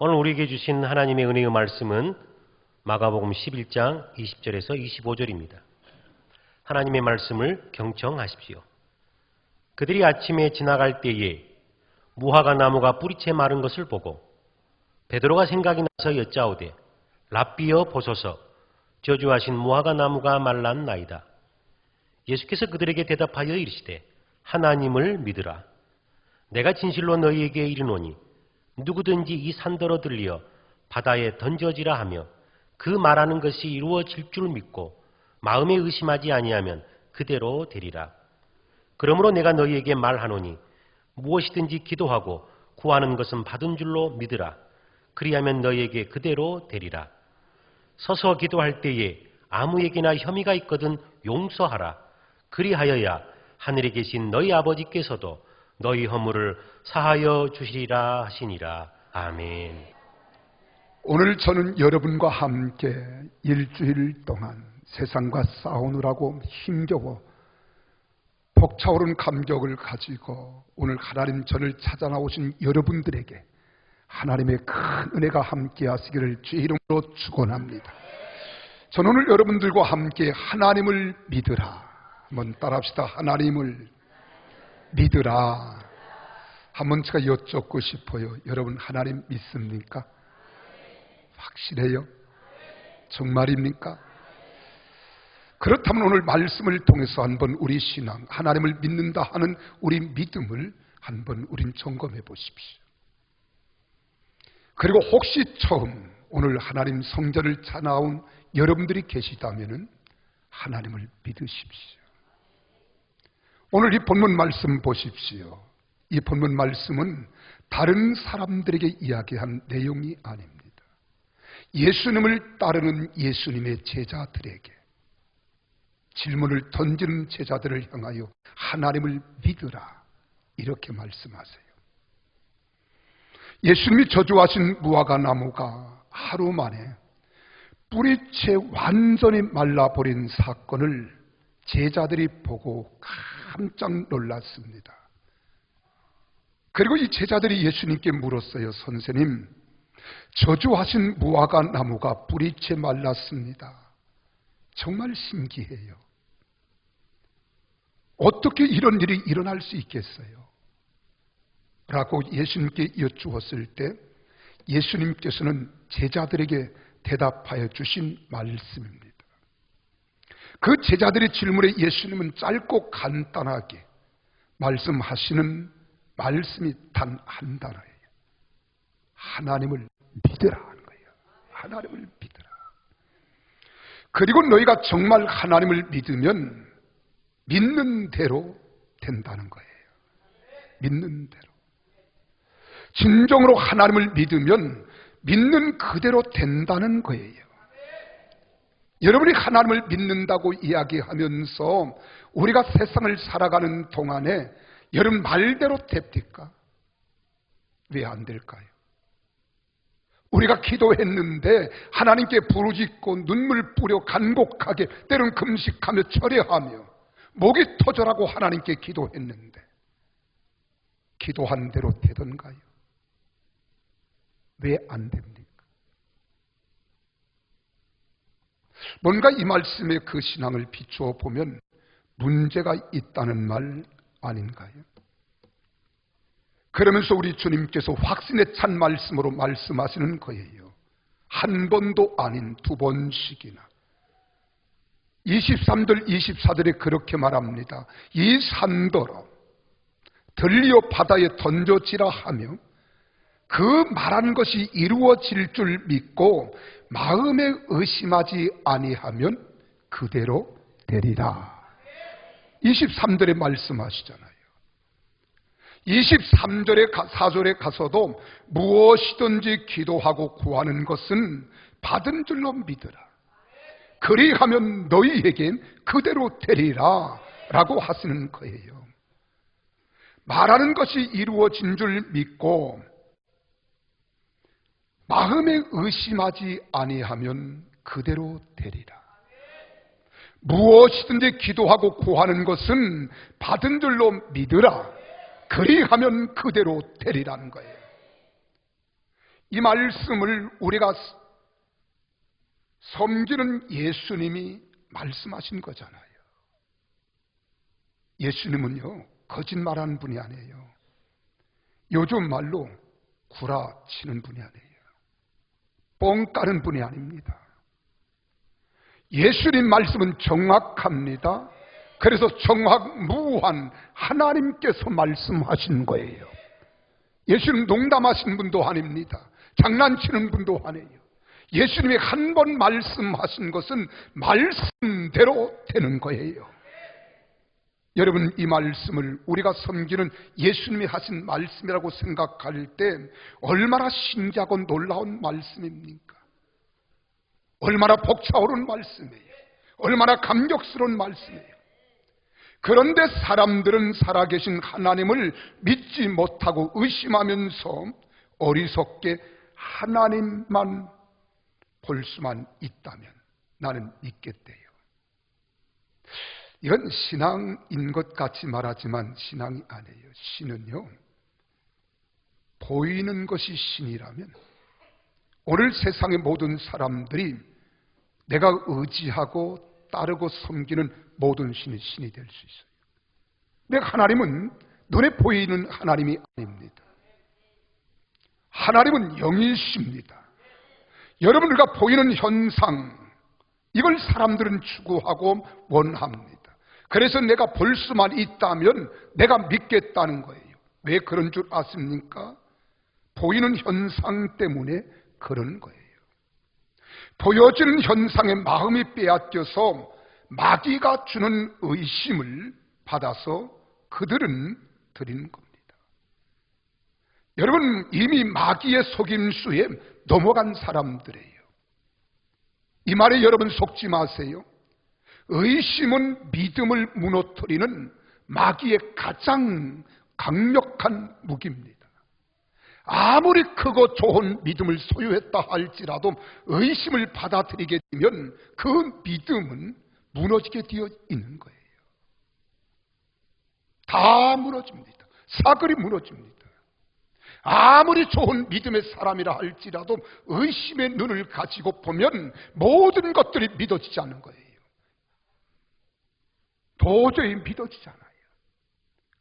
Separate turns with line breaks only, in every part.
오늘 우리에게 주신 하나님의 은혜의 말씀은 마가복음 11장 20절에서 25절입니다. 하나님의 말씀을 경청하십시오. 그들이 아침에 지나갈 때에 무화과 나무가 뿌리채 마른 것을 보고 베드로가 생각이 나서 여짜오되 랍비여 보소서, 저주하신 무화과 나무가 말랐나이다. 예수께서 그들에게 대답하여 이르시되 하나님을 믿으라. 내가 진실로 너희에게 이르노니 누구든지 이 산더러 들리어 바다에 던져지라 하며 그 말하는 것이 이루어질 줄 믿고 마음에 의심하지 아니하면 그대로 되리라. 그러므로 내가 너희에게 말하노니 무엇이든지 기도하고 구하는 것은 받은 줄로 믿으라. 그리하면 너희에게 그대로 되리라. 서서 기도할 때에 아무에게나 혐의가 있거든 용서하라. 그리하여야 하늘에 계신 너희 아버지께서도 너희 허물을 사하여 주시리라 하시니라. 아멘.
오늘 저는 여러분과 함께 일주일 동안 세상과 싸우느라고 힘겨워 벅차오른 감격을 가지고 오늘 하나님 저를 찾아 나오신 여러분들에게 하나님의 큰 은혜가 함께 하시기를 주의 이름으로 축원합니다. 저는 오늘 여러분들과 함께 하나님을 믿으라. 한번 따라합시다. 하나님을 믿으라. 한번 제가 여쭙고 싶어요. 여러분 하나님 믿습니까? 확실해요? 정말입니까? 그렇다면 오늘 말씀을 통해서 한번 우리 신앙, 하나님을 믿는다 하는 우리 믿음을 한번 우린 점검해 보십시오. 그리고 혹시 처음 오늘 하나님 성전을 찾아온 여러분들이 계시다면 하나님을 믿으십시오. 오늘 이 본문 말씀 보십시오. 이 본문 말씀은 다른 사람들에게 이야기한 내용이 아닙니다. 예수님을 따르는 예수님의 제자들에게 질문을 던지는 제자들을 향하여 하나님을 믿으라 이렇게 말씀하세요. 예수님이 저주하신 무화과 나무가 하루 만에 뿌리채 완전히 말라버린 사건을 제자들이 보고 깜짝 놀랐습니다. 그리고 이 제자들이 예수님께 물었어요. 선생님, 저주하신 무화과 나무가 뿌리채 말랐습니다. 정말 신기해요. 어떻게 이런 일이 일어날 수 있겠어요? 라고 예수님께 여쭈었을 때 예수님께서는 제자들에게 대답하여 주신 말씀입니다. 그 제자들의 질문에 예수님은 짧고 간단하게 말씀하시는 말씀이 단 한 단어예요. 하나님을 믿으라 하는 거예요. 하나님을 믿으라. 그리고 너희가 정말 하나님을 믿으면 믿는 대로 된다는 거예요. 믿는 대로. 진정으로 하나님을 믿으면 믿는 그대로 된다는 거예요. 여러분이 하나님을 믿는다고 이야기하면서 우리가 세상을 살아가는 동안에 여러분 말대로 됩니까? 왜 안 될까요? 우리가 기도했는데 하나님께 부르짖고 눈물 뿌려 간곡하게 때론 금식하며 철회하며 목이 터져라고 하나님께 기도했는데 기도한 대로 되던가요? 왜 안 됩니까? 뭔가 이 말씀에 그 신앙을 비추어 보면 문제가 있다는 말 아닌가요? 그러면서 우리 주님께서 확신에 찬 말씀으로 말씀하시는 거예요. 한 번도 아닌 두 번씩이나. 23절 24절에 그렇게 말합니다. 이 산더러 들리어 바다에 던져지라 하며 그 말한 것이 이루어질 줄 믿고 마음에 의심하지 아니하면 그대로 되리라. 23절에 말씀하시잖아요. 23절에 4절에 가서도 무엇이든지 기도하고 구하는 것은 받은 줄로 믿으라. 그리하면 너희에겐 그대로 되리라 라고 하시는 거예요. 말하는 것이 이루어진 줄 믿고 마음에 의심하지 아니하면 그대로 되리라. 무엇이든지 기도하고 구하는 것은 받은 줄로 믿으라. 그리하면 그대로 되리라는 거예요. 이 말씀을 우리가 섬기는 예수님이 말씀하신 거잖아요. 예수님은요, 거짓말하는 분이 아니에요. 요즘 말로 구라치는 분이 아니에요. 뻥 까는 분이 아닙니다. 예수님 말씀은 정확합니다. 그래서 정확무한 하나님께서 말씀하신 거예요. 예수님 농담하시는 분도 아닙니다. 장난치는 분도 아니에요. 예수님이 한 번 말씀하신 것은 말씀대로 되는 거예요. 여러분, 이 말씀을 우리가 섬기는 예수님이 하신 말씀이라고 생각할 때 얼마나 신기하고 놀라운 말씀입니까? 얼마나 벅차오른 말씀이에요. 얼마나 감격스러운 말씀이에요. 그런데 사람들은 살아계신 하나님을 믿지 못하고 의심하면서 어리석게 하나님만 볼 수만 있다면 나는 믿겠대요. 이건 신앙인 것 같이 말하지만 신앙이 아니에요. 신은요, 보이는 것이 신이라면 오늘 세상의 모든 사람들이 내가 의지하고 따르고 섬기는 모든 신이 될 수 있어요. 근데 하나님은 눈에 보이는 하나님이 아닙니다. 하나님은 영이십니다. 여러분, 우리가 보이는 현상, 이걸 사람들은 추구하고 원합니다. 그래서 내가 볼 수만 있다면 내가 믿겠다는 거예요. 왜 그런 줄 아십니까? 보이는 현상 때문에 그런 거예요. 보여지는 현상에 마음이 빼앗겨서 마귀가 주는 의심을 받아서 그들은 드리는 겁니다. 여러분, 이미 마귀의 속임수에 넘어간 사람들이에요. 이 말에 여러분 속지 마세요. 의심은 믿음을 무너뜨리는 마귀의 가장 강력한 무기입니다. 아무리 크고 좋은 믿음을 소유했다 할지라도 의심을 받아들이게 되면 그 믿음은 무너지게 되어 있는 거예요. 다 무너집니다. 사글이 무너집니다. 아무리 좋은 믿음의 사람이라 할지라도 의심의 눈을 가지고 보면 모든 것들이 믿어지지 않는 거예요. 도저히 믿어지지 않아요.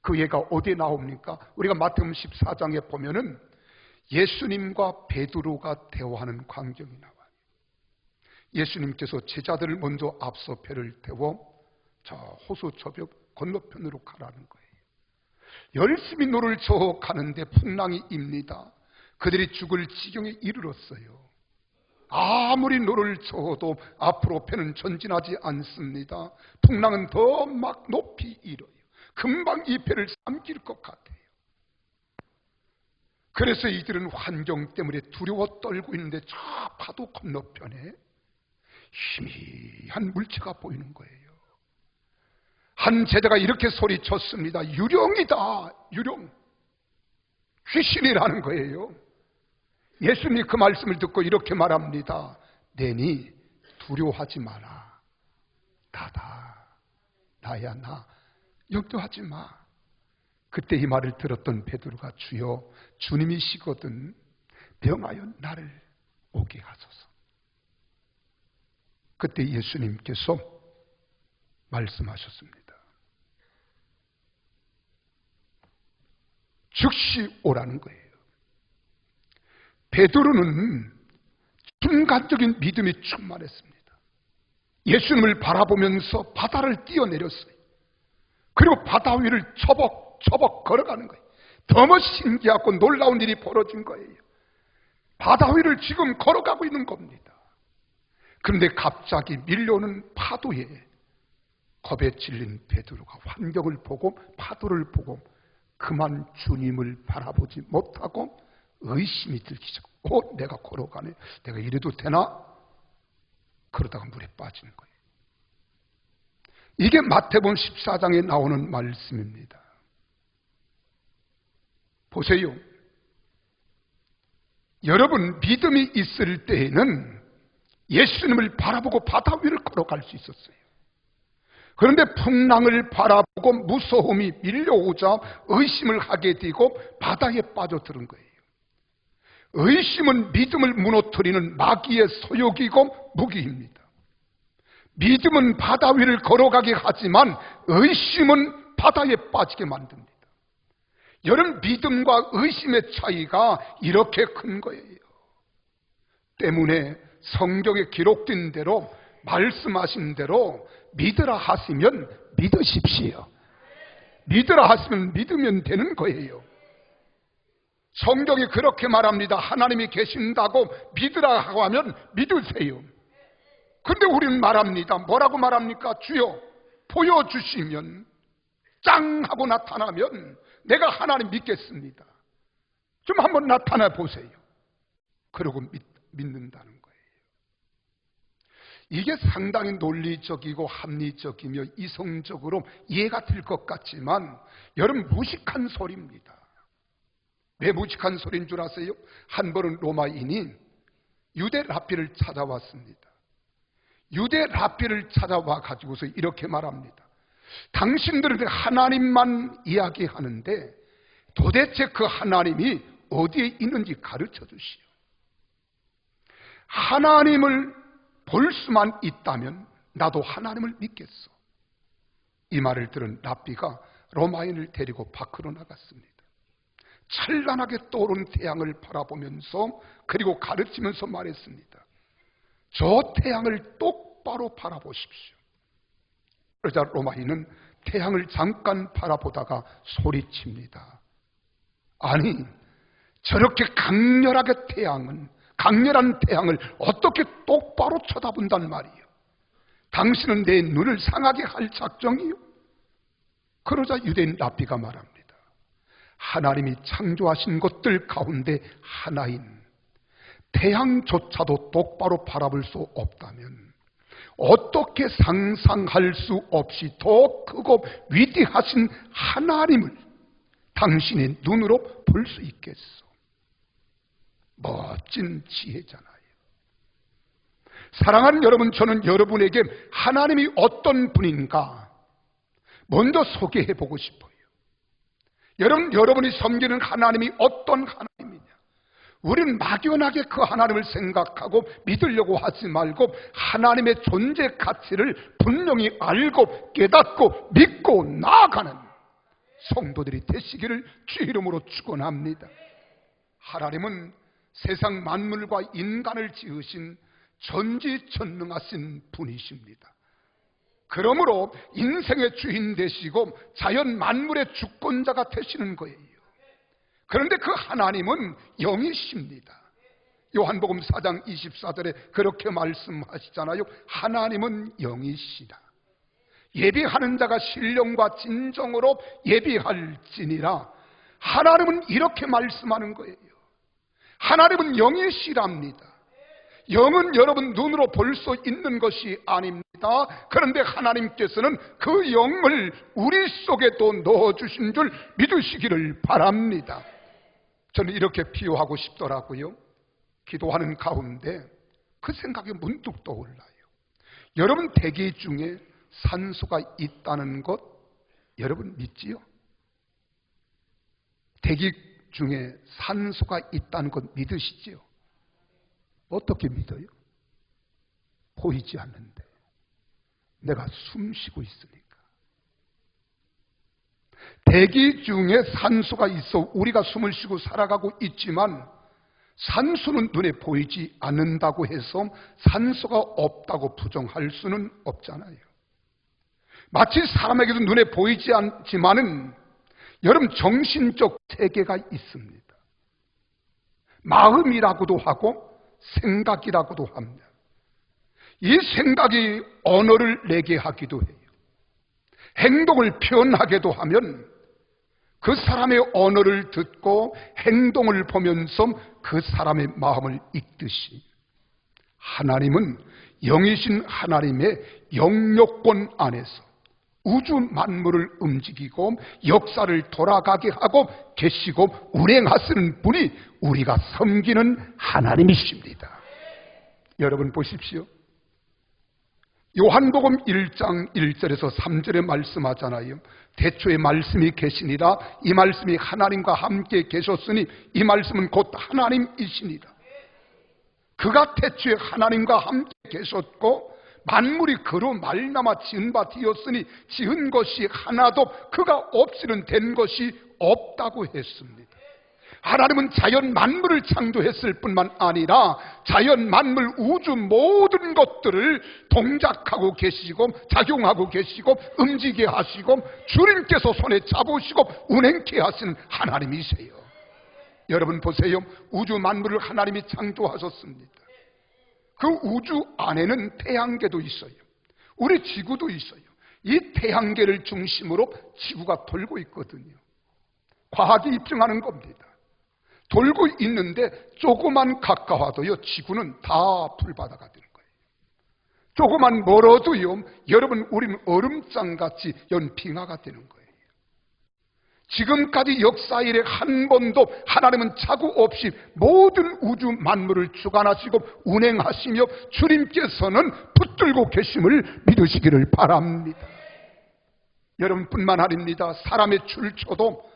그 예가 어디에 나옵니까? 우리가 마태복음 14장에 보면은 예수님과 베드로가 대화하는 광경이 나와요. 예수님께서 제자들을 먼저 앞서 배를 태워 저 호수 저벽 건너편으로 가라는 거예요. 열심히 노를 저어 가는데 풍랑이 입니다. 그들이 죽을 지경에 이르렀어요. 아무리 노를 저어도 앞으로 배는 전진하지 않습니다. 풍랑은 더 막 높이 일어요. 금방 이 배를 삼킬 것 같아요. 그래서 이들은 환경 때문에 두려워 떨고 있는데 저 파도 건너편에 희미한 물체가 보이는 거예요. 한 제자가 이렇게 소리쳤습니다. 유령이다, 유령. 귀신이라는 거예요. 예수님이 그 말씀을 듣고 이렇게 말합니다. 내니 두려워하지 마라. 나다. 나야 나. 염려하지 마. 그때 이 말을 들었던 베드로가 주여 주님이시거든 명하여 나를 오게 하소서. 그때 예수님께서 말씀하셨습니다. 즉시 오라는 거예요. 베드로는 순간적인 믿음이 충만했습니다. 예수님을 바라보면서 바다를 뛰어내렸어요. 그리고 바다 위를 처벅처벅 걸어가는 거예요. 너무 신기하고 놀라운 일이 벌어진 거예요. 바다 위를 지금 걸어가고 있는 겁니다. 그런데 갑자기 밀려오는 파도에 겁에 질린 베드로가 환경을 보고 파도를 보고 그만 주님을 바라보지 못하고 의심이 들기 시작하고 내가 걸어가네, 내가 이래도 되나? 그러다가 물에 빠지는 거예요. 이게 마태복음 14장에 나오는 말씀입니다. 보세요. 여러분, 믿음이 있을 때에는 예수님을 바라보고 바다 위를 걸어갈 수 있었어요. 그런데 풍랑을 바라보고 무서움이 밀려오자 의심을 하게 되고 바다에 빠져드는 거예요. 의심은 믿음을 무너뜨리는 마귀의 소욕이고 무기입니다. 믿음은 바다 위를 걸어가게 하지만 의심은 바다에 빠지게 만듭니다. 여러분, 믿음과 의심의 차이가 이렇게 큰 거예요. 때문에 성경에 기록된 대로, 말씀하신 대로 믿으라 하시면 믿으십시오. 믿으라 하시면 믿으면 되는 거예요. 성경이 그렇게 말합니다. 하나님이 계신다고 믿으라고 하면 믿으세요. 근데 우리는 말합니다. 뭐라고 말합니까? 주여 보여주시면, 짱 하고 나타나면 내가 하나님 믿겠습니다. 좀 한번 나타나 보세요. 그러고 믿는다는 거예요. 이게 상당히 논리적이고 합리적이며 이성적으로 이해가 될 것 같지만 여러분, 무식한 소리입니다. 왜 무식한 소리인 줄 아세요? 한 번은 로마인이 유대 랍비를 찾아왔습니다. 유대 랍비를 찾아와 가지고서 이렇게 말합니다. 당신들은 하나님만 이야기하는데 도대체 그 하나님이 어디에 있는지 가르쳐 주시오. 하나님을 볼 수만 있다면 나도 하나님을 믿겠어. 이 말을 들은 랍비가 로마인을 데리고 밖으로 나갔습니다. 찬란하게 떠오른 태양을 바라보면서, 그리고 가르치면서 말했습니다. 저 태양을 똑바로 바라보십시오. 그러자 로마인은 태양을 잠깐 바라보다가 소리칩니다. 아니, 저렇게 강렬한 태양을 어떻게 똑바로 쳐다본단 말이에요? 당신은 내 눈을 상하게 할 작정이요? 그러자 유대인 랍비가 말합니다. 하나님이 창조하신 것들 가운데 하나인 태양조차도 똑바로 바라볼 수 없다면 어떻게 상상할 수 없이 더 크고 위대하신 하나님을 당신의 눈으로 볼 수 있겠소? 멋진 지혜잖아요. 사랑하는 여러분, 저는 여러분에게 하나님이 어떤 분인가 먼저 소개해보고 싶어요. 여러분이 섬기는 하나님이 어떤 하나님이냐? 우리는 막연하게 그 하나님을 생각하고 믿으려고 하지 말고 하나님의 존재 가치를 분명히 알고 깨닫고 믿고 나아가는 성도들이 되시기를 주 이름으로 축원합니다. 하나님은 세상 만물과 인간을 지으신 전지전능하신 분이십니다. 그러므로 인생의 주인 되시고 자연 만물의 주권자가 되시는 거예요. 그런데 그 하나님은 영이십니다. 요한복음 4장 24절에 그렇게 말씀하시잖아요. 하나님은 영이시다. 예비하는 자가 신령과 진정으로 예비할지니라. 하나님은 이렇게 말씀하는 거예요. 하나님은 영이시랍니다. 영은 여러분 눈으로 볼 수 있는 것이 아닙니다. 그런데 하나님께서는 그 영을 우리 속에 또 넣어주신 줄 믿으시기를 바랍니다. 저는 이렇게 비유하고 싶더라고요. 기도하는 가운데 그 생각이 문득 떠올라요. 여러분, 대기 중에 산소가 있다는 것 여러분 믿지요? 대기 중에 산소가 있다는 것 믿으시지요? 어떻게 믿어요? 보이지 않는데 내가 숨 쉬고 있으니까. 대기 중에 산소가 있어 우리가 숨을 쉬고 살아가고 있지만 산소는 눈에 보이지 않는다고 해서 산소가 없다고 부정할 수는 없잖아요. 마치 사람에게도 눈에 보이지 않지만은 여러분, 정신적 세계가 있습니다. 마음이라고도 하고 생각이라고도 합니다. 이 생각이 언어를 내게 하기도 해요. 행동을 표현하게도 하면 그 사람의 언어를 듣고 행동을 보면서 그 사람의 마음을 읽듯이 하나님은 영이신 하나님의 영역권 안에서 우주 만물을 움직이고 역사를 돌아가게 하고 계시고 운행하시는 분이 우리가 섬기는 하나님이십니다. 여러분 보십시오. 요한복음 1장 1절에서 3절에 말씀하잖아요. 태초에 말씀이 계시니라. 이 말씀이 하나님과 함께 계셨으니 이 말씀은 곧 하나님이시니라. 그가 태초에 하나님과 함께 계셨고 만물이 그로 말미암아 지은 바 되었으니 지은 것이 하나도 그가 없이는 된 것이 없다고 했습니다. 하나님은 자연 만물을 창조했을 뿐만 아니라 자연 만물 우주 모든 것들을 동작하고 계시고 작용하고 계시고 움직이게 하시고 주님께서 손에 잡으시고 운행케 하시는 하나님이세요. 여러분 보세요. 우주 만물을 하나님이 창조하셨습니다. 그 우주 안에는 태양계도 있어요. 우리 지구도 있어요. 이 태양계를 중심으로 지구가 돌고 있거든요. 과학이 입증하는 겁니다. 돌고 있는데 조금만 가까워도요 지구는 다 불바다가 되는 거예요. 조금만 멀어도요 여러분 우리는 얼음장같이 연빙하가 되는 거예요. 지금까지 역사 이래 한 번도 하나님은 착오 없이 모든 우주 만물을 주관하시고 운행하시며 주님께서는 붙들고 계심을 믿으시기를 바랍니다. 여러분뿐만 아닙니다. 사람의 출처도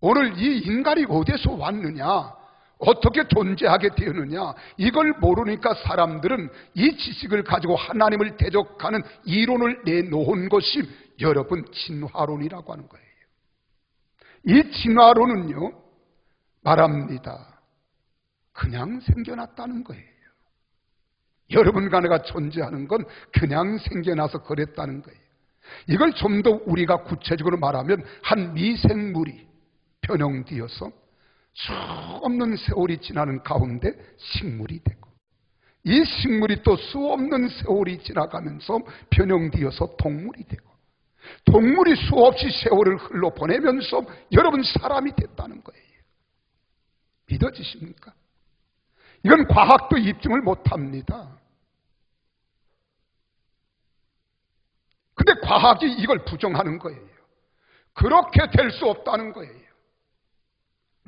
오늘 이 인간이 어디서 왔느냐, 어떻게 존재하게 되었느냐, 이걸 모르니까 사람들은 이 지식을 가지고 하나님을 대적하는 이론을 내놓은 것이 여러분 진화론이라고 하는 거예요. 이 진화론은요 말합니다. 그냥 생겨났다는 거예요. 여러분과 내가 존재하는 건 그냥 생겨나서 그랬다는 거예요. 이걸 좀 더 우리가 구체적으로 말하면 한 미생물이 변형되어서 수 없는 세월이 지나는 가운데 식물이 되고 이 식물이 또 수 없는 세월이 지나가면서 변형되어서 동물이 되고 동물이 수없이 세월을 흘러보내면서 여러분 사람이 됐다는 거예요. 믿어지십니까? 이건 과학도 입증을 못합니다. 근데 과학이 이걸 부정하는 거예요. 그렇게 될 수 없다는 거예요.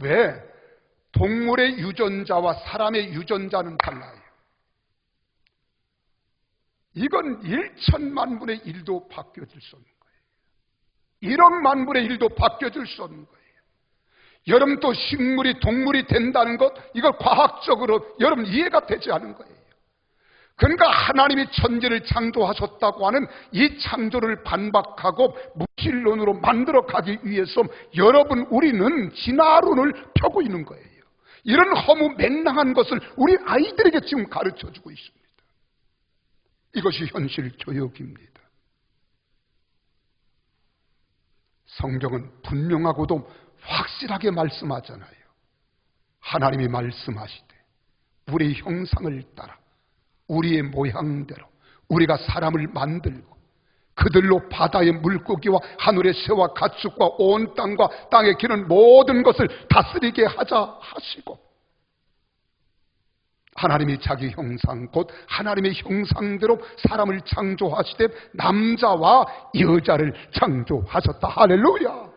왜? 동물의 유전자와 사람의 유전자는 달라요. 이건 1천만 분의 1도 바뀌어질 수 없는 거예요. 1억 만분의 1도 바뀌어질 수 없는 거예요. 여러분 또 식물이 동물이 된다는 것, 이걸 과학적으로 여러분 이해가 되지 않은 거예요. 그러니까 하나님이 천지를 창조하셨다고 하는 이 창조를 반박하고 무신론으로 만들어 가기 위해서 여러분 우리는 진화론을 펴고 있는 거예요. 이런 허무 맹랑한 것을 우리 아이들에게 지금 가르쳐주고 있습니다. 이것이 현실 교육입니다. 성경은 분명하고도 확실하게 말씀하잖아요. 하나님이 말씀하시되 우리의 형상을 따라 우리의 모양대로 우리가 사람을 만들고 그들로 바다의 물고기와 하늘의 새와 가축과 온 땅과 땅에 기는 모든 것을 다스리게 하자 하시고 하나님이 자기 형상 곧 하나님의 형상대로 사람을 창조하시되 남자와 여자를 창조하셨다. 할렐루야.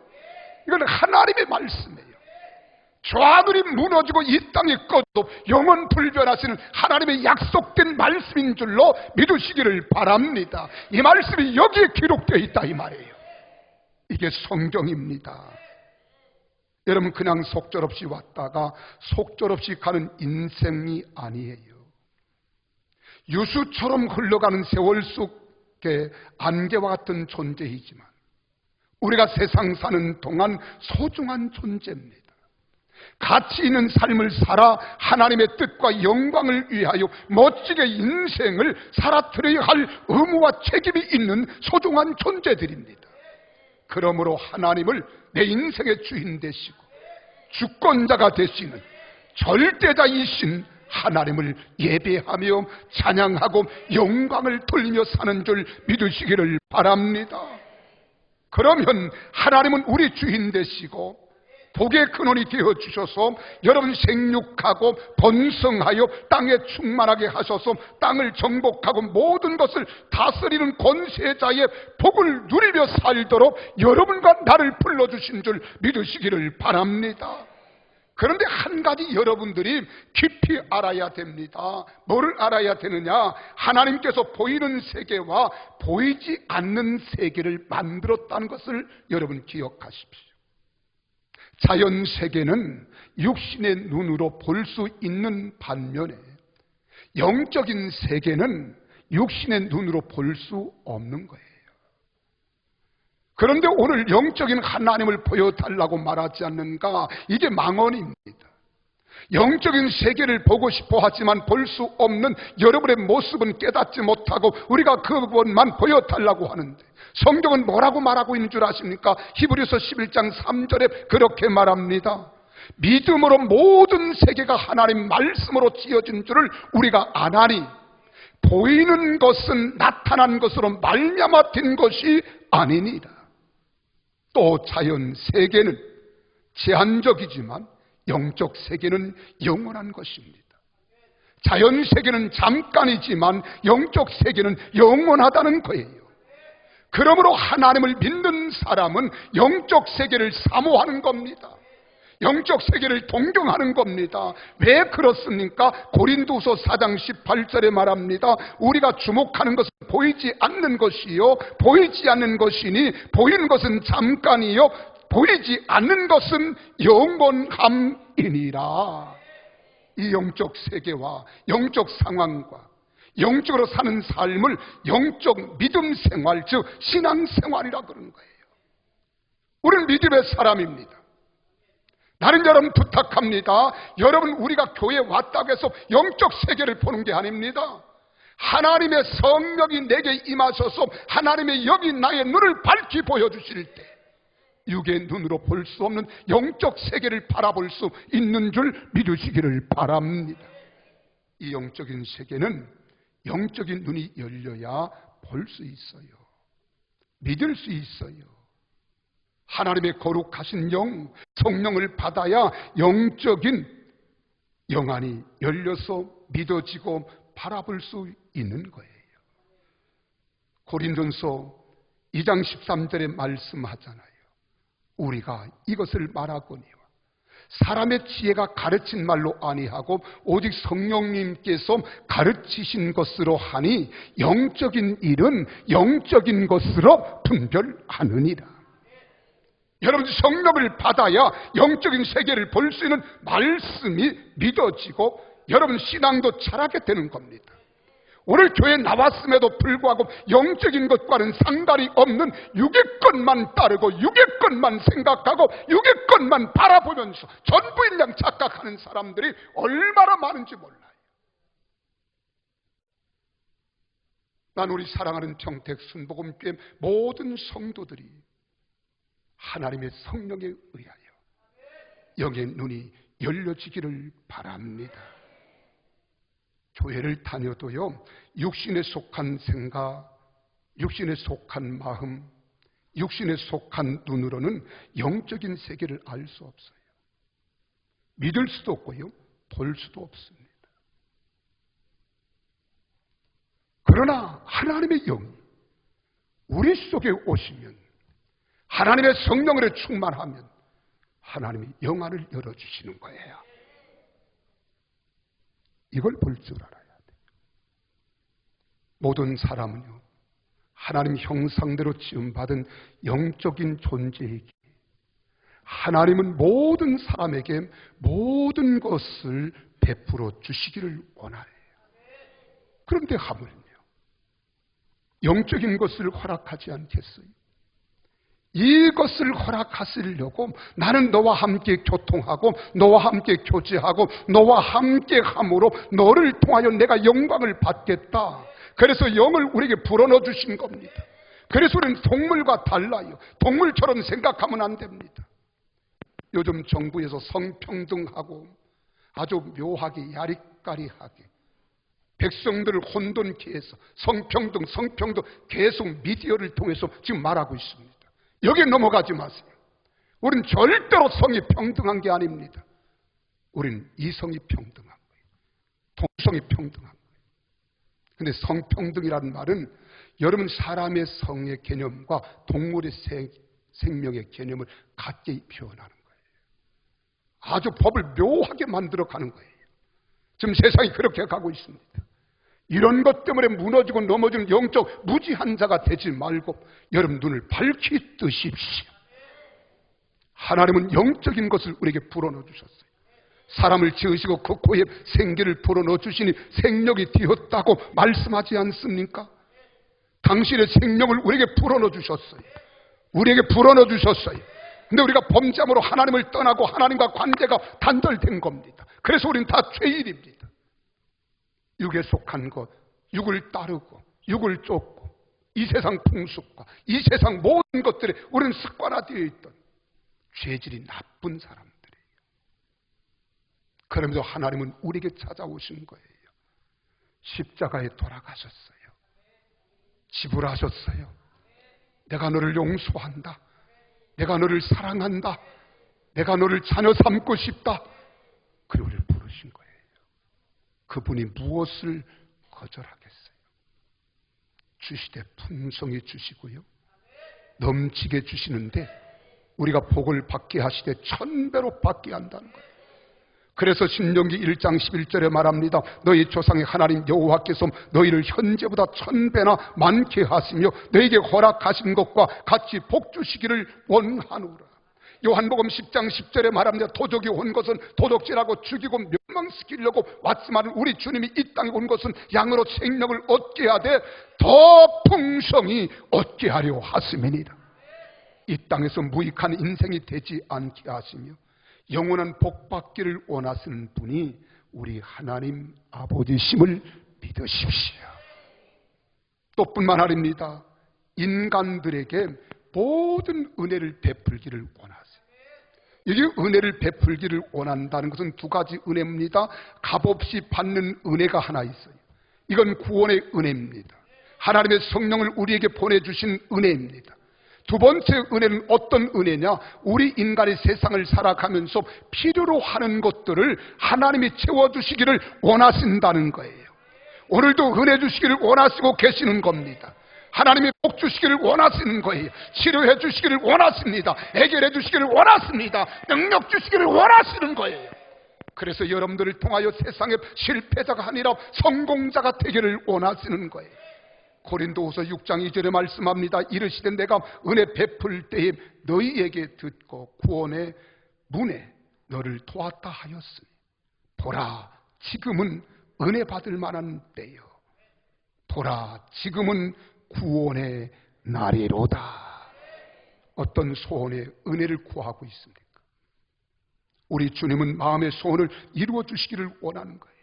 이건 하나님의 말씀이에요. 저 하늘이 무너지고 이 땅이 꺼도 영원 불변하시는 하나님의 약속된 말씀인 줄로 믿으시기를 바랍니다. 이 말씀이 여기에 기록되어 있다 이 말이에요. 이게 성경입니다. 여러분 그냥 속절없이 왔다가 속절없이 가는 인생이 아니에요. 유수처럼 흘러가는 세월 속의 안개와 같은 존재이지만 우리가 세상 사는 동안 소중한 존재입니다. 가치 있는 삶을 살아 하나님의 뜻과 영광을 위하여 멋지게 인생을 살아드려야 할 의무와 책임이 있는 소중한 존재들입니다. 그러므로 하나님을 내 인생의 주인 되시고 주권자가 되시는 절대자이신 하나님을 예배하며 찬양하고 영광을 돌리며 사는 줄 믿으시기를 바랍니다. 그러면 하나님은 우리 주인 되시고 복의 근원이 되어주셔서 여러분 생육하고 번성하여 땅에 충만하게 하셔서 땅을 정복하고 모든 것을 다스리는 권세자의 복을 누리며 살도록 여러분과 나를 불러주신 줄 믿으시기를 바랍니다. 그런데 한 가지 여러분들이 깊이 알아야 됩니다. 뭐를 알아야 되느냐? 하나님께서 보이는 세계와 보이지 않는 세계를 만들었다는 것을 여러분 기억하십시오. 자연 세계는 육신의 눈으로 볼 수 있는 반면에 영적인 세계는 육신의 눈으로 볼 수 없는 거예요. 그런데 오늘 영적인 하나님을 보여달라고 말하지 않는가? 이게 망언입니다. 영적인 세계를 보고 싶어 하지만 볼 수 없는 여러분의 모습은 깨닫지 못하고 우리가 그것만 보여달라고 하는데, 성경은 뭐라고 말하고 있는 줄 아십니까? 히브리서 11장 3절에 그렇게 말합니다. 믿음으로 모든 세계가 하나님 말씀으로 지어진 줄을 우리가 아나니 보이는 것은 나타난 것으로 말미암아 된 것이 아니니라. 또 자연 세계는 제한적이지만 영적 세계는 영원한 것입니다. 자연 세계는 잠깐이지만 영적 세계는 영원하다는 거예요. 그러므로 하나님을 믿는 사람은 영적 세계를 사모하는 겁니다. 영적 세계를 동경하는 겁니다. 왜 그렇습니까? 고린도서 4장 18절에 말합니다. 우리가 주목하는 것은 보이지 않는 것이요 보이지 않는 것이니 보이는 것은 잠깐이요 보이지 않는 것은 영원함이니라. 이 영적 세계와 영적 상황과 영적으로 사는 삶을 영적 믿음 생활, 즉 신앙 생활이라 그러는 거예요. 우리는 믿음의 사람입니다. 나는 여러분 부탁합니다. 여러분, 우리가 교회에 왔다고 해서 영적 세계를 보는 게 아닙니다. 하나님의 성령이 내게 임하셔서 하나님의 영이 나의 눈을 밝히 보여주실 때 육의 눈으로 볼 수 없는 영적 세계를 바라볼 수 있는 줄 믿으시기를 바랍니다. 이 영적인 세계는 영적인 눈이 열려야 볼 수 있어요. 믿을 수 있어요. 하나님의 거룩하신 영, 성령을 받아야 영적인 영안이 열려서 믿어지고 바라볼 수 있는 거예요. 고린도서 2장 13절에 말씀하잖아요. 우리가 이것을 말하거니와 사람의 지혜가 가르친 말로 아니하고 오직 성령님께서 가르치신 것으로 하니 영적인 일은 영적인 것으로 분별하느니라. 여러분, 성령을 받아야 영적인 세계를 볼 수 있는 말씀이 믿어지고 여러분 신앙도 자라게 되는 겁니다. 오늘 교회에 나왔음에도 불구하고 영적인 것과는 상관이 없는 육의 것만 따르고 육의 것만 생각하고 육의 것만 바라보면서 전부일량 착각하는 사람들이 얼마나 많은지 몰라요. 난 우리 사랑하는 평택 순복음교회 모든 성도들이 하나님의 성령에 의하여 영의 눈이 열려지기를 바랍니다. 교회를 다녀도요, 육신에 속한 생각, 육신에 속한 마음, 육신에 속한 눈으로는 영적인 세계를 알 수 없어요. 믿을 수도 없고요, 볼 수도 없습니다. 그러나 하나님의 영이 우리 속에 오시면, 하나님의 성령으로 충만하면 하나님이 영안을 열어주시는 거예요. 이걸 볼 줄 알아야 돼요. 모든 사람은요, 하나님 형상대로 지음받은 영적인 존재이기에 하나님은 모든 사람에게 모든 것을 베풀어 주시기를 원하래요. 그런데 하물며 영적인 것을 허락하지 않겠어요? 이것을 허락하시려고 나는 너와 함께 교통하고 너와 함께 교제하고 너와 함께 함으로 너를 통하여 내가 영광을 받겠다. 그래서 영을 우리에게 불어넣어 주신 겁니다. 그래서 우리는 동물과 달라요. 동물처럼 생각하면 안 됩니다. 요즘 정부에서 성평등하고 아주 묘하게 야리까리하게 백성들을 혼돈케 해서 성평등 계속 미디어를 통해서 지금 말하고 있습니다. 여기에 넘어가지 마세요. 우리는 절대로 성이 평등한 게 아닙니다. 우리는 이성이 평등한 거예요. 동성이 평등한 거예요. 그런데 성평등이라는 말은 여러분 사람의 성의 개념과 동물의 생명의 개념을 같게 표현하는 거예요. 아주 법을 묘하게 만들어 가는 거예요. 지금 세상이 그렇게 가고 있습니다. 이런 것 때문에 무너지고 넘어지는 영적 무지한 자가 되지 말고 여러분 눈을 밝히 뜨십시오. 하나님은 영적인 것을 우리에게 불어넣어 주셨어요. 사람을 지으시고 그 코에 생기를 불어넣어 주시니 생력이 되었다고 말씀하지 않습니까? 당신의 생명을 우리에게 불어넣어 주셨어요. 우리에게 불어넣어 주셨어요. 근데 우리가 범죄함으로 하나님을 떠나고 하나님과 관계가 단절된 겁니다. 그래서 우리는 다 죄인입니다. 육에 속한 것, 육을 따르고 육을 쫓고 이 세상 풍습과 이 세상 모든 것들에 우리는 습관화되어 있던 죄질이 나쁜 사람들이에요. 그러면서 하나님은 우리에게 찾아오신 거예요. 십자가에 돌아가셨어요. 지불하셨어요. 내가 너를 용서한다. 내가 너를 사랑한다. 내가 너를 자녀 삼고 싶다. 그리고 우리를 부르신 거예요. 그분이 무엇을 거절하겠어요? 주시되 풍성히 주시고요, 넘치게 주시는데 우리가 복을 받게 하시되 1000배로 받게 한다는 거예요. 그래서 신명기 1장 11절에 말합니다. 너희 조상의 하나님 여호와께서 너희를 현재보다 1000배나 많게 하시며 너희에게 허락하신 것과 같이 복 주시기를 원하노라. 요한복음 10장 10절에 말합니다. 도적이 온 것은 도둑질하고 죽이고 멸망시키려고 왔지만 우리 주님이 이 땅에 온 것은 양으로 생명을 얻게 하되 더 풍성히 얻게 하려 하심이니라. 이 땅에서 무익한 인생이 되지 않게 하시며 영원한 복 받기를 원하시는 분이 우리 하나님 아버지심을 믿으십시오. 또 뿐만 아닙니다. 인간들에게 모든 은혜를 베풀기를 원하세요. 여기 은혜를 베풀기를 원한다는 것은 두 가지 은혜입니다. 값없이 받는 은혜가 하나 있어요. 이건 구원의 은혜입니다. 하나님의 성령을 우리에게 보내주신 은혜입니다. 두 번째 은혜는 어떤 은혜냐? 우리 인간이 세상을 살아가면서 필요로 하는 것들을 하나님이 채워주시기를 원하신다는 거예요. 오늘도 은혜 주시기를 원하시고 계시는 겁니다. 하나님이 복 주시기를 원하시는 거예요. 치료해 주시기를 원하십니다. 해결해 주시기를 원하십니다. 능력 주시기를 원하시는 거예요. 그래서 여러분들을 통하여 세상의 실패자가 아니라 성공자가 되기를 원하시는 거예요. 고린도후서 6장 2절에 말씀합니다. 이르시되 내가 은혜 베풀 때에 너희에게 듣고 구원의 문에 너를 도왔다 하였으니 보라 지금은 은혜 받을 만한 때요, 보라 지금은 구원의 날이로다. 어떤 소원의 은혜를 구하고 있습니까? 우리 주님은 마음의 소원을 이루어 주시기를 원하는 거예요.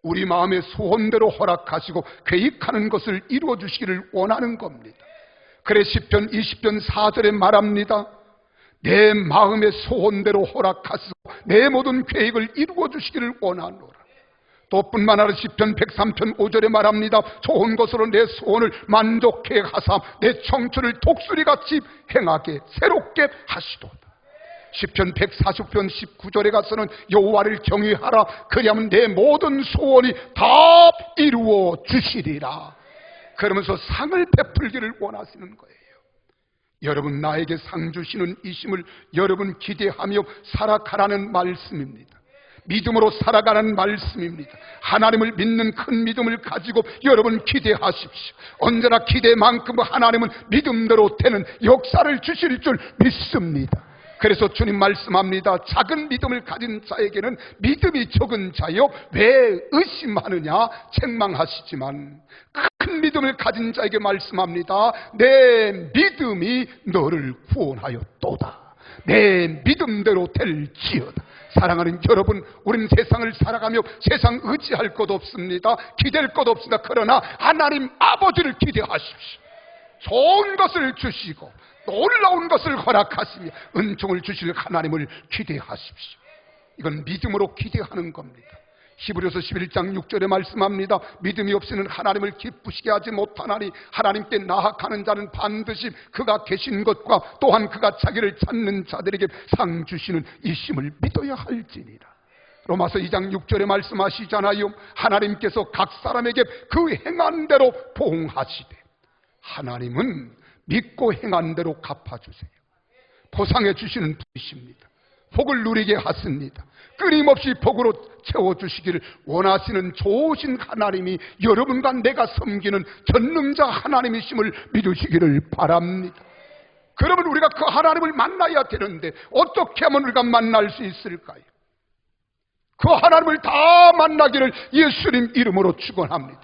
우리 마음의 소원대로 허락하시고 계획하는 것을 이루어 주시기를 원하는 겁니다. 그래 시편 20편 4절에 말합니다. 내 마음의 소원대로 허락하시고 내 모든 계획을 이루어 주시기를 원하노라. 또 뿐만 아니라 시편 103편 5절에 말합니다. 좋은 것으로 내 소원을 만족해 하사 내 청춘을 독수리같이 행하게 새롭게 하시도다. 시편 140편 19절에 가서는 여호와를 경외하라 그리하면 내 모든 소원이 다 이루어 주시리라. 그러면서 상을 베풀기를 원하시는 거예요. 여러분 나에게 상 주시는 이심을 여러분 기대하며 살아가라는 말씀입니다. 믿음으로 살아가는 말씀입니다. 하나님을 믿는 큰 믿음을 가지고 여러분 기대하십시오. 언제나 기대만큼 하나님은 믿음대로 되는 역사를 주실 줄 믿습니다. 그래서 주님 말씀합니다. 작은 믿음을 가진 자에게는 믿음이 적은 자여 왜 의심하느냐 책망하시지만 큰 믿음을 가진 자에게 말씀합니다. 내 믿음이 너를 구원하였도다. 내 믿음대로 될지어다. 사랑하는 여러분, 우리는 세상을 살아가며 세상 의지할 것 없습니다. 기댈 것 없습니다. 그러나 하나님 아버지를 기대하십시오. 좋은 것을 주시고 놀라운 것을 허락하시며 은총을 주실 하나님을 기대하십시오. 이건 믿음으로 기대하는 겁니다. 히브리서 11장 6절에 말씀합니다. 믿음이 없이는 하나님을 기쁘시게 하지 못하나니 하나님께 나아가는 자는 반드시 그가 계신 것과 또한 그가 자기를 찾는 자들에게 상 주시는 이심을 믿어야 할지니라. 로마서 2장 6절에 말씀하시잖아요. 하나님께서 각 사람에게 그 행한 대로 보응하시되 하나님은 믿고 행한 대로 갚아주세요. 보상해 주시는 분이십니다. 복을 누리게 하십니다. 끊임없이 복으로 채워주시기를 원하시는 좋으신 하나님이 여러분과 내가 섬기는 전능자 하나님이심을 믿으시기를 바랍니다. 그러면 우리가 그 하나님을 만나야 되는데 어떻게 하면 우리가 만날 수 있을까요? 그 하나님을 다 만나기를 예수님 이름으로 축원합니다.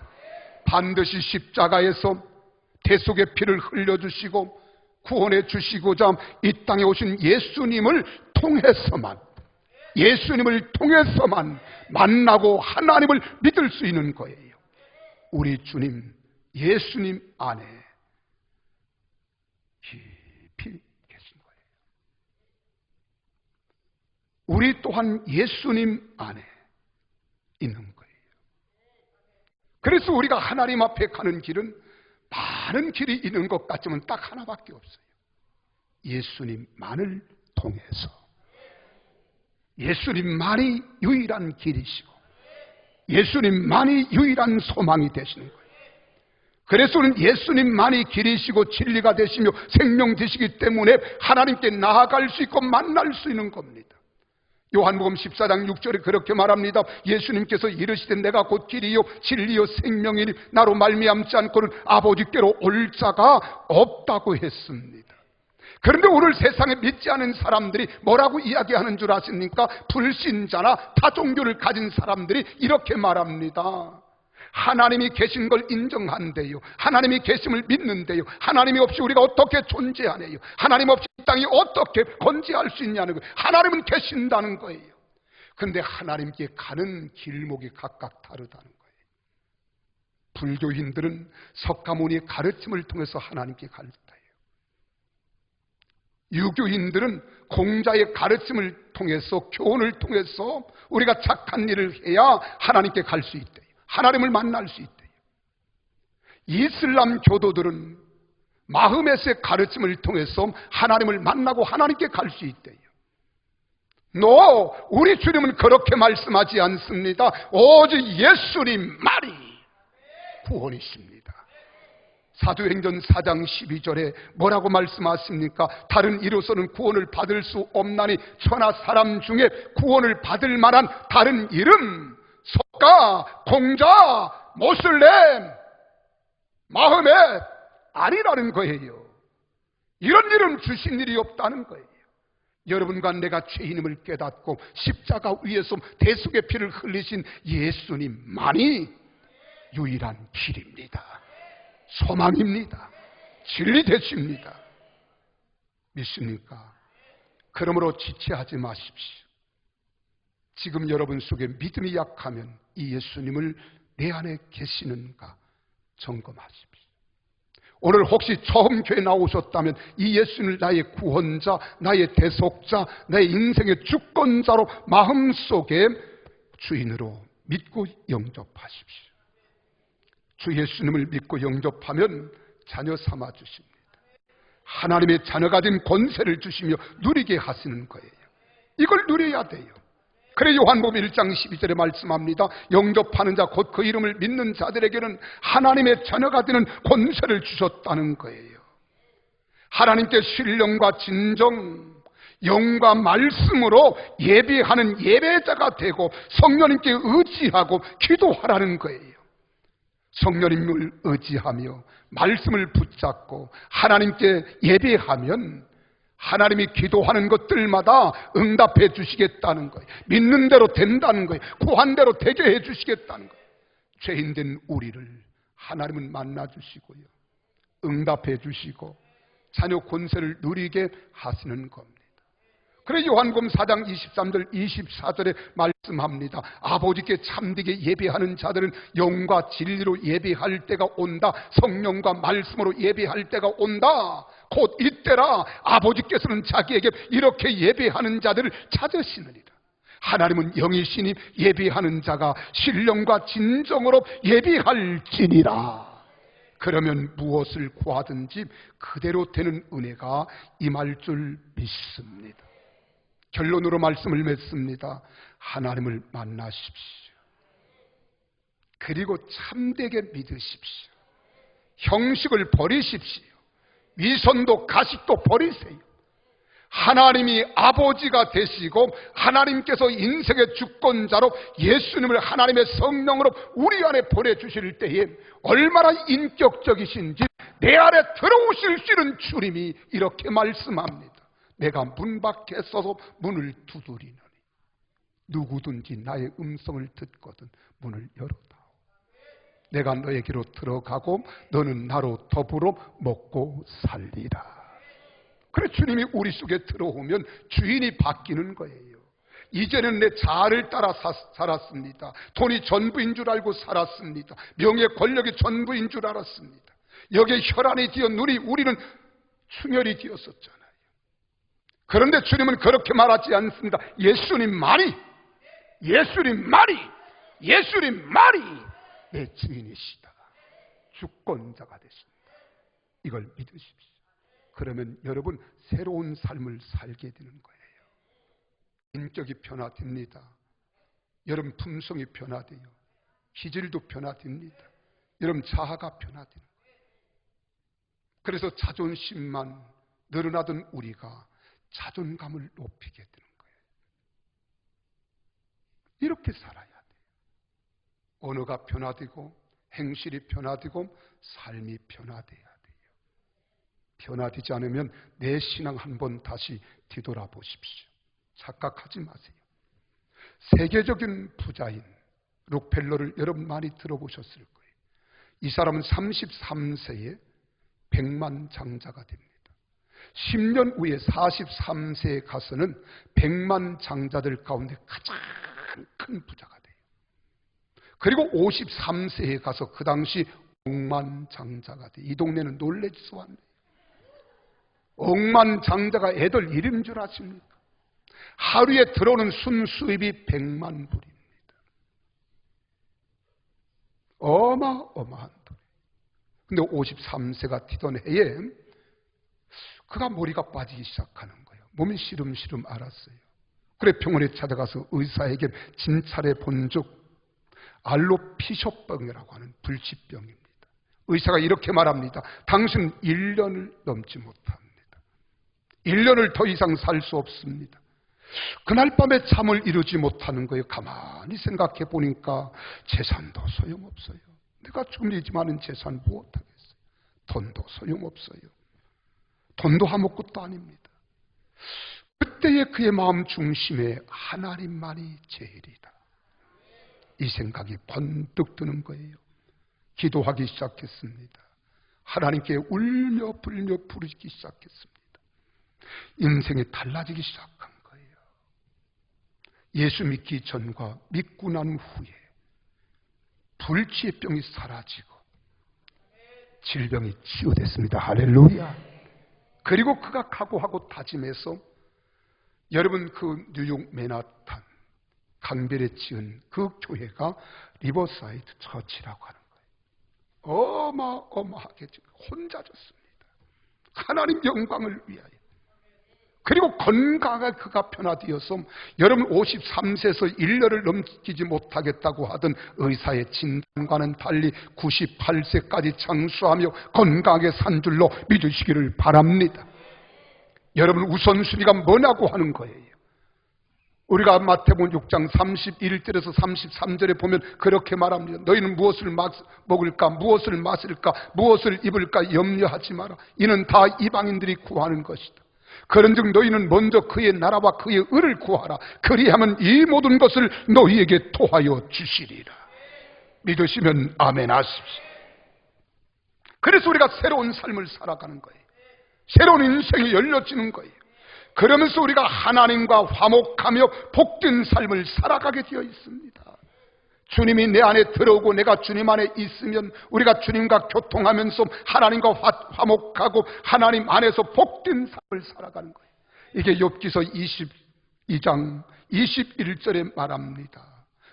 반드시 십자가에서 대속의 피를 흘려주시고 구원해 주시고자 이 땅에 오신 예수님을 통해서만 만나고 하나님을 믿을 수 있는 거예요. 우리 주님 예수님 안에 깊이 계신 거예요. 우리 또한 예수님 안에 있는 거예요. 그래서 우리가 하나님 앞에 가는 길은 많은 길이 있는 것 같지만 딱 하나밖에 없어요. 예수님만을 통해서. 예수님만이 유일한 길이시고 예수님만이 유일한 소망이 되시는 거예요. 그래서 우리는 예수님만이 길이시고 진리가 되시며 생명 되시기 때문에 하나님께 나아갈 수 있고 만날 수 있는 겁니다. 요한복음 14장 6절에 그렇게 말합니다. 예수님께서 이르시되 내가 곧 길이요 진리요 생명이니 나로 말미암지 않고는 아버지께로 올 자가 없다고 했습니다. 그런데 오늘 세상에 믿지 않은 사람들이 뭐라고 이야기하는 줄 아십니까? 불신자나 타종교를 가진 사람들이 이렇게 말합니다. 하나님이 계신 걸 인정한대요. 하나님이 계심을 믿는데요. 하나님이 없이 우리가 어떻게 존재하네요. 하나님 없이 이 땅이 어떻게 건재할 수 있냐는 거예요. 하나님은 계신다는 거예요. 그런데 하나님께 가는 길목이 각각 다르다는 거예요. 불교인들은 석가모니의 가르침을 통해서 하나님께 갈 때예요. 유교인들은 공자의 가르침을 통해서 교훈을 통해서 우리가 착한 일을 해야 하나님께 갈 수 있대요. 하나님을 만날 수 있대요. 이슬람 교도들은 마흐멧의 가르침을 통해서 하나님을 만나고 하나님께 갈 수 있대요. 우리 주님은 그렇게 말씀하지 않습니다. 오직 예수님만이 구원이십니다. 사도행전 4장 12절에 뭐라고 말씀하십니까? 다른 이로서는 구원을 받을 수 없나니 천하 사람 중에 구원을 받을 만한 다른 이름 석가, 공자, 모슬렘, 마흐멧 아니라는 거예요. 이런 이름 주신 일이 없다는 거예요. 여러분과 내가 죄인임을 깨닫고 십자가 위에서 대속의 피를 흘리신 예수님만이 유일한 길입니다. 소망입니다. 진리 되십니다. 믿습니까? 그러므로 지체하지 마십시오. 지금 여러분 속에 믿음이 약하면 이 예수님을 내 안에 계시는가 점검하십시오. 오늘 혹시 처음 교회 나오셨다면 이 예수님을 나의 구원자, 나의 대속자, 나의 인생의 주권자로 마음속에 주인으로 믿고 영접하십시오. 주 예수님을 믿고 영접하면 자녀 삼아 주십니다. 하나님의 자녀가 된 권세를 주시며 누리게 하시는 거예요. 이걸 누려야 돼요. 그래 요한복음 1장 12절에 말씀합니다. 영접하는 자 곧 그 이름을 믿는 자들에게는 하나님의 자녀가 되는 권세를 주셨다는 거예요. 하나님께 신령과 진정, 영과 말씀으로 예배하는 예배자가 되고 성령님께 의지하고 기도하라는 거예요. 성령님을 의지하며 말씀을 붙잡고 하나님께 예배하면 하나님이 기도하는 것들마다 응답해 주시겠다는 거예요. 믿는 대로 된다는 거예요. 구한 대로 되게 해 주시겠다는 거예요. 죄인된 우리를 하나님은 만나 주시고요, 응답해 주시고 자녀 권세를 누리게 하시는 겁니다. 그래서 요한복음 4장 23절 24절에 말씀합니다. 아버지께 참되게 예배하는 자들은 영과 진리로 예배할 때가 온다. 성령과 말씀으로 예배할 때가 온다. 곧 이때라 아버지께서는 자기에게 이렇게 예배하는 자들을 찾으시느니라. 하나님은 영이시니 예배하는 자가 신령과 진정으로 예배할지니라. 그러면 무엇을 구하든지 그대로 되는 은혜가 임할 줄 믿습니다. 결론으로 말씀을 맺습니다. 하나님을 만나십시오. 그리고 참되게 믿으십시오. 형식을 버리십시오. 위선도 가식도 버리세요. 하나님이 아버지가 되시고 하나님께서 인생의 주권자로 예수님을 하나님의 성령으로 우리 안에 보내주실 때에 얼마나 인격적이신지 내 안에 들어오실 수 있는 주님이 이렇게 말씀합니다. 내가 문 밖에 서서 문을 두드리노니 누구든지 나의 음성을 듣거든 문을 열어다오. 내가 너에게로 들어가고 너는 나로 더불어 먹고 살리라. 그래, 주님이 우리 속에 들어오면 주인이 바뀌는 거예요. 이제는 내 자아를 따라 살았습니다. 돈이 전부인 줄 알고 살았습니다. 명예 권력이 전부인 줄 알았습니다. 여기에 혈안이 지어 우리는 충혈이 지었었잖아요. 그런데 주님은 그렇게 말하지 않습니다. 예수님만이 내 주인이시다. 주권자가 되십니다. 이걸 믿으십시오. 그러면 여러분 새로운 삶을 살게 되는 거예요. 인격이 변화됩니다. 여러분 품성이 변화돼요. 기질도 변화됩니다. 여러분 자아가 변화되는 거예요. 그래서 자존심만 늘어나던 우리가 자존감을 높이게 되는 거예요. 이렇게 살아야 돼요. 언어가 변화되고 행실이 변화되고 삶이 변화돼야 돼요. 변화되지 않으면 내 신앙 한번 다시 뒤돌아보십시오. 착각하지 마세요. 세계적인 부자인 록펠러를 여러분 많이 들어보셨을 거예요. 이 사람은 33세에 100만 장자가 됩니다. 10년 후에 43세에 가서는 100만 장자들 가운데 가장 큰 부자가 돼요. 그리고 53세에 가서 그 당시 억만장자가 돼요. 이 동네는 놀래지도 않네요. 억만장자가 애들 이름 줄 아십니까? 하루에 들어오는 순수입이 100만 불입니다. 어마어마한 돈. 근데 53세가 되던 해에 그가 머리가 빠지기 시작하는 거예요. 몸이 시름시름 앓았어요. 그래 병원에 찾아가서 의사에게 진찰해 본 적 알로피셔병이라고 하는 불치병입니다. 의사가 이렇게 말합니다. 당신 1년을 넘지 못합니다. 1년을 더 이상 살 수 없습니다. 그날 밤에 잠을 이루지 못하는 거예요. 가만히 생각해 보니까 재산도 소용없어요. 내가 죽음이지만은 재산 무엇하겠어요. 돈도 소용없어요. 돈도 아무것도 아닙니다. 그때의 그의 마음 중심에 하나님만이 제일이다. 이 생각이 번뜩 드는 거예요. 기도하기 시작했습니다. 하나님께 울며 불며 부르기 시작했습니다. 인생이 달라지기 시작한 거예요. 예수 믿기 전과 믿고 난 후에 불치의 병이 사라지고 질병이 치유됐습니다. 할렐루야. 그리고 그가 각오하고 다짐해서 여러분 그 뉴욕 맨하탄 강변에 지은 그 교회가 리버사이드 처치라고 하는 거예요. 어마어마하게 혼자 졌습니다. 하나님 영광을 위하여. 그리고 건강하게 그가 변화되어서 여러분 53세에서 1년을 넘기지 못하겠다고 하던 의사의 진단과는 달리 98세까지 장수하며 건강하게 산 줄로 믿으시기를 바랍니다. 여러분 우선순위가 뭐냐고 하는 거예요. 우리가 마태복음 6장 31절에서 33절에 보면 그렇게 말합니다. 너희는 무엇을 먹을까, 무엇을 마실까, 무엇을 입을까 염려하지 마라. 이는 다 이방인들이 구하는 것이다. 그런즉 너희는 먼저 그의 나라와 그의 의를 구하라. 그리하면 이 모든 것을 너희에게 토하여 주시리라. 믿으시면 아멘 하십시오. 그래서 우리가 새로운 삶을 살아가는 거예요. 새로운 인생이 열려지는 거예요. 그러면서 우리가 하나님과 화목하며 복된 삶을 살아가게 되어 있습니다. 주님이 내 안에 들어오고 내가 주님 안에 있으면 우리가 주님과 교통하면서 하나님과 화목하고 하나님 안에서 복된 삶을 살아가는 거예요. 이게 욥기서 22장 21절에 말합니다.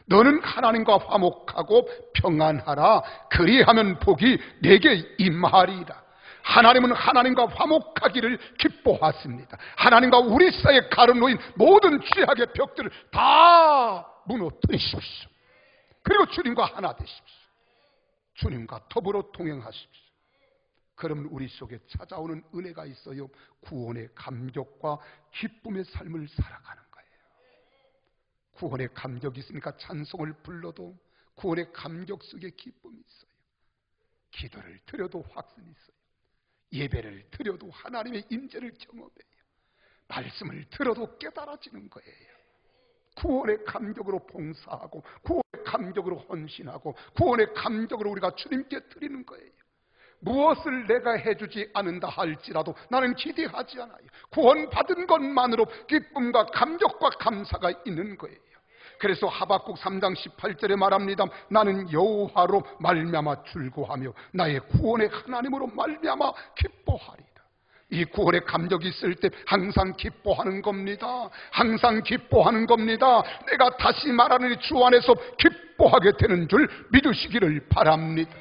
너는 하나님과 화목하고 평안하라. 그리하면 복이 내게 임하리라. 하나님은 하나님과 화목하기를 기뻐하십니다. 하나님과 우리 사이에 가로놓인 모든 죄악의 벽들을 다 무너뜨리십시오. 그리고 주님과 하나 되십시오. 주님과 더불어 동행하십시오. 그러면 우리 속에 찾아오는 은혜가 있어요. 구원의 감격과 기쁨의 삶을 살아가는 거예요. 구원의 감격이 있으니까 찬송을 불러도 구원의 감격 속에 기쁨이 있어요. 기도를 드려도 확신이 있어요. 예배를 드려도 하나님의 임재를 경험해요. 말씀을 들어도 깨달아지는 거예요. 구원의 감격으로 봉사하고 구원의 감격으로 헌신하고 구원의 감격으로 우리가 주님께 드리는 거예요. 무엇을 내가 해주지 않는다 할지라도 나는 기대하지 않아요. 구원받은 것만으로 기쁨과 감격과 감사가 있는 거예요. 그래서 하박국 3장 18절에 말합니다. 나는 여호와로 말미암아 즐거워하며 나의 구원의 하나님으로 말미암아 기뻐하리라. 이 구원의 감격이 있을 때 항상 기뻐하는 겁니다. 항상 기뻐하는 겁니다. 내가 다시 말하는 주 안에서 기뻐하게 되는 줄 믿으시기를 바랍니다.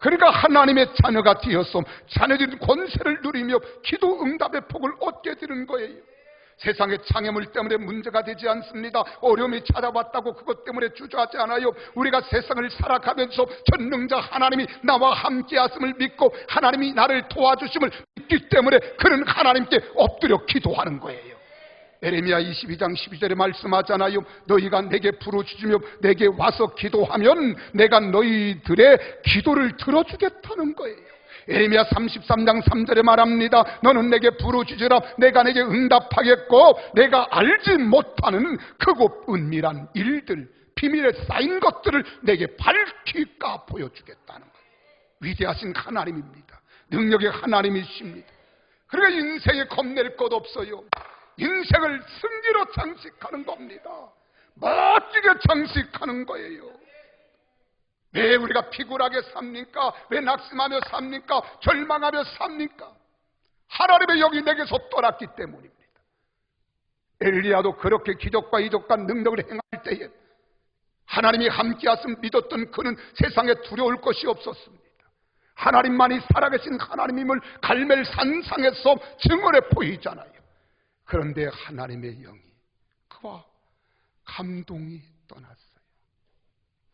그러니까 하나님의 자녀가 되어서 자녀들의 권세를 누리며 기도 응답의 복을 얻게 되는 거예요. 세상의 장애물 때문에 문제가 되지 않습니다. 어려움이 찾아왔다고 그것 때문에 주저하지 않아요. 우리가 세상을 살아가면서 전능자 하나님이 나와 함께 하심을 믿고 하나님이 나를 도와주심을 믿기 때문에 그는 하나님께 엎드려 기도하는 거예요. 에레미야 22장 12절에 말씀하잖아요. 너희가 내게 부르짖으며 내게 와서 기도하면 내가 너희들의 기도를 들어주겠다는 거예요. 에레미야 33장 3절에 말합니다. 너는 내게 부르짖으라 내가 내게 응답하겠고 내가 알지 못하는 크고 은밀한 일들 비밀에 쌓인 것들을 내게 밝히 까 보여주겠다는 거예요. 위대하신 하나님입니다. 능력의 하나님이십니다. 그러니까 인생에 겁낼 것 없어요. 인생을 승리로 장식하는 겁니다. 멋지게 장식하는 거예요. 왜 우리가 피곤하게 삽니까? 왜 낙심하며 삽니까? 절망하며 삽니까? 하나님의 영이 내게서 떠났기 때문입니다. 엘리야도 그렇게 기적과 이적과 능력을 행할 때에 하나님이 함께 하심 믿었던 그는 세상에 두려울 것이 없었습니다. 하나님만이 살아계신 하나님임을 갈멜 산상에서 증언해 보이잖아요. 그런데 하나님의 영이 그와 감동이 떠났어요.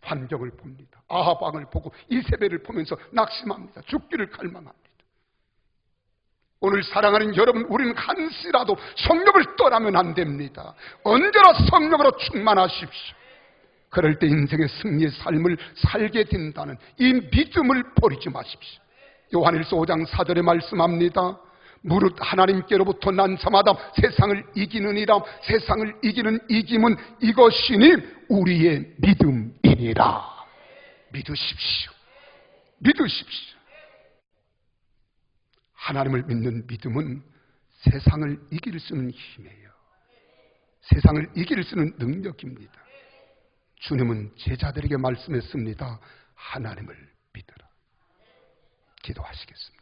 환경을 봅니다. 아합 왕을 보고 이세벨을 보면서 낙심합니다. 죽기를 갈망합니다. 오늘 사랑하는 여러분, 우리는 한시라도 성령을 떠나면 안 됩니다. 언제나 성령으로 충만하십시오. 그럴 때 인생의 승리의 삶을 살게 된다는 이 믿음을 버리지 마십시오. 요한일서 5장 4절에 말씀합니다. 무릇 하나님께로부터 난 자마다 세상을 이기느니라. 세상을 이기는 이김은 이것이니 우리의 믿음이니라. 믿으십시오. 믿으십시오. 하나님을 믿는 믿음은 세상을 이길 수 있는 힘이에요. 세상을 이길 수 있는 능력입니다. 주님은 제자들에게 말씀했습니다. 하나님을 믿으라. 기도하시겠습니다.